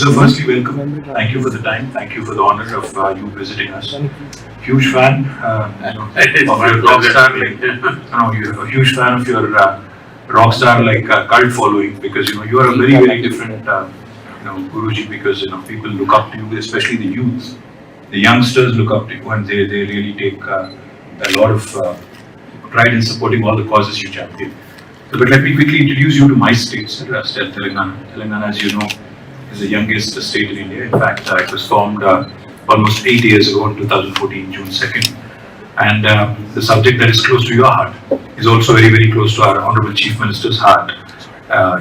So firstly, welcome. Thank you for the time. Thank you for the honor of you visiting us. Huge fan. Of your rock star, you're a huge fan of your rock star cult following, because you are a very different Guruji, because people look up to you, especially the youth. The youngsters look up to you, and they really take a lot of pride in supporting all the causes you champion. So, but let me quickly introduce you to my state, Telangana. Telangana, as you know, is the youngest state in India. In fact, it was formed almost 8 years ago in 2014, June 2nd. And the subject that is close to your heart is also very close to our Honorable Chief Minister's heart.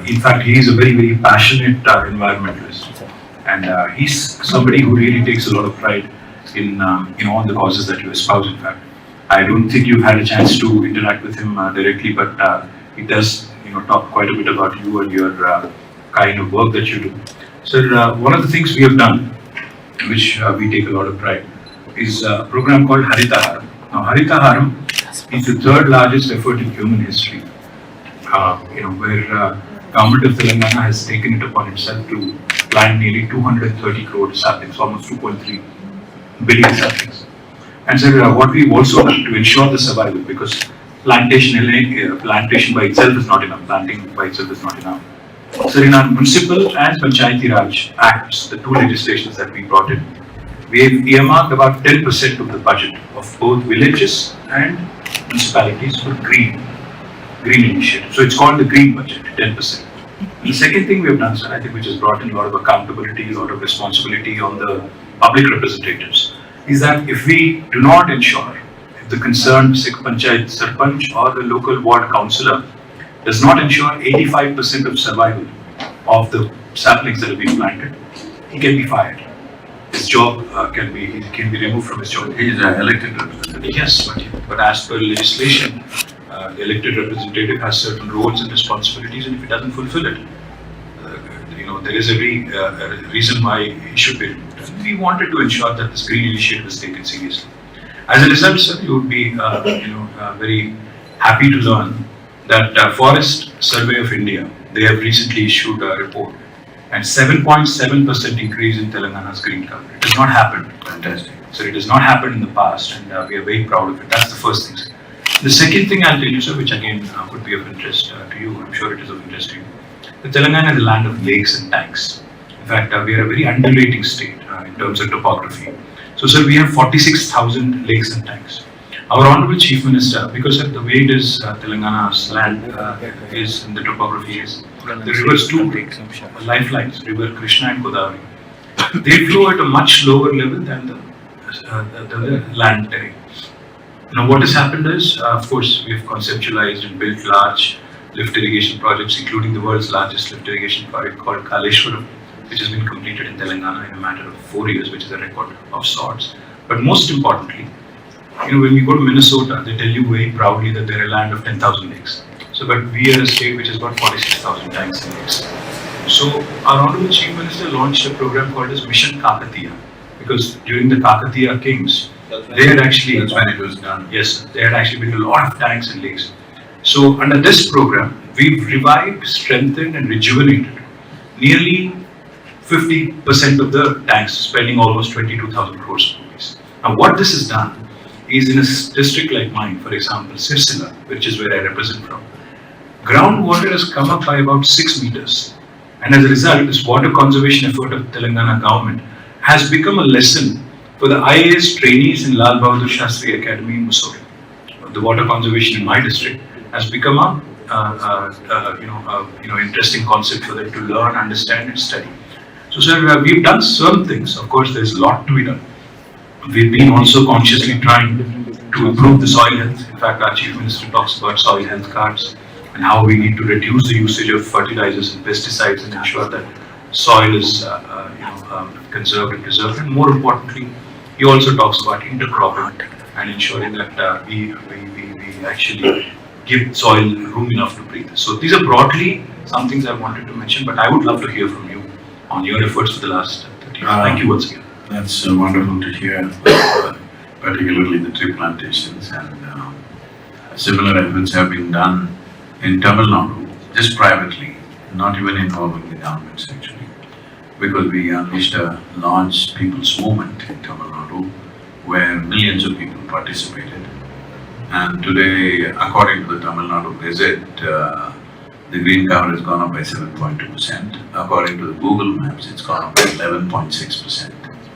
In fact, he is a very passionate environmentalist. And he's somebody who really takes a lot of pride in all the causes that you espouse, in fact. I don't think you've had a chance to interact with him directly, but he does talk quite a bit about you and your kind of work that you do. So one of the things we have done, which we take a lot of pride, is a program called Haritaharam. Now Haritaharam is the third largest effort in human history, where government of Telangana has taken it upon itself to plant nearly 230 crore saplings, almost 2.3 billion saplings. And so what we've also done to ensure the survival, because plantation by itself is not enough, planting by itself is not enough. So in our municipal and Panchayati Raj acts, the two legislations that we brought in, we have earmarked about 10% of the budget of both villages and municipalities for green initiative. So it's called the green budget, 10%. And the second thing we have done, sir, I think, which has brought in a lot of accountability, a lot of responsibility on the public representatives, is that if we do not ensure, if the concerned Sikh Panchayat Sarpanch or the local ward councillor does not ensure 85% of survival of the saplings that have been planted, he can be fired. His job can be removed from his job. He is an elected representative. Yes, but as per legislation, the elected representative has certain roles and responsibilities, and if he doesn't fulfill it, there is every reason why he should be removed. And we wanted to ensure that this green initiative is taken seriously. As a result, sir, you would be very happy to learn that Forest Survey of India, they have recently issued a report, and 7.7% increase in Telangana's green cover. It has not happened. Fantastic. So it has not happened in the past, and we are very proud of it. That's the first thing, sir. The second thing I'll tell you, sir, which again could be of interest to you, I'm sure it is of interest to you. The Telangana is a land of lakes and tanks. In fact, we are a very undulating state in terms of topography. So, sir, we have 46,000 lakes and tanks. Our Honorable Chief Minister, because of the way it is, Telangana's land is, and the topography is, the rivers too big, lifelines, River Krishna and Godavari, they flow at a much lower level than the land terrain. Now, what has happened is, of course, we have conceptualized and built large lift irrigation projects, including the world's largest lift irrigation project called Kaleshwaram, which has been completed in Telangana in a matter of 4 years, which is a record of sorts. But most importantly, when we go to Minnesota, they tell you very proudly that they're a land of 10,000 lakes. So, but we are a state which has got 46,000 tanks and lakes. So, our Honorable Chief Minister launched a program called as Mission Kakatiya, because during the Kakatiya Kings, they had actually, that's when it was done. Yes, they had actually built a lot of tanks and lakes. So, under this program, we've revived, strengthened, and rejuvenated nearly 50% of the tanks, spending almost 22,000 crores rupees. Now, what this has done is, in a district like mine, for example, Sirsila, which is where I represent from, groundwater has come up by about 6 meters. And as a result, this water conservation effort of Telangana government has become a lesson for the IAS trainees in Lal Bahadur Shastri Academy in Mussoorie. The water conservation in my district has become a interesting concept for them to learn, understand, and study. So, sir, we've done some things. Of course, there's a lot to be done. We've been also consciously trying to improve the soil health. In fact, our Chief Minister talks about soil health cards and how we need to reduce the usage of fertilizers and pesticides and ensure that soil is conserved and preserved. And more importantly, he also talks about intercropping and ensuring that we actually give soil room enough to breathe. So these are broadly some things I wanted to mention, but I would love to hear from you on your efforts for the last 30 years. Thank you once again. That's wonderful to hear, particularly the tree plantations, and similar efforts have been done in Tamil Nadu, just privately, not even involving the governments actually. because we unleashed a large people's movement in Tamil Nadu where millions of people participated. And today, according to the Tamil Nadu Gazette, the green cover has gone up by 7.2%. According to the Google Maps, it's gone up by 11.6%.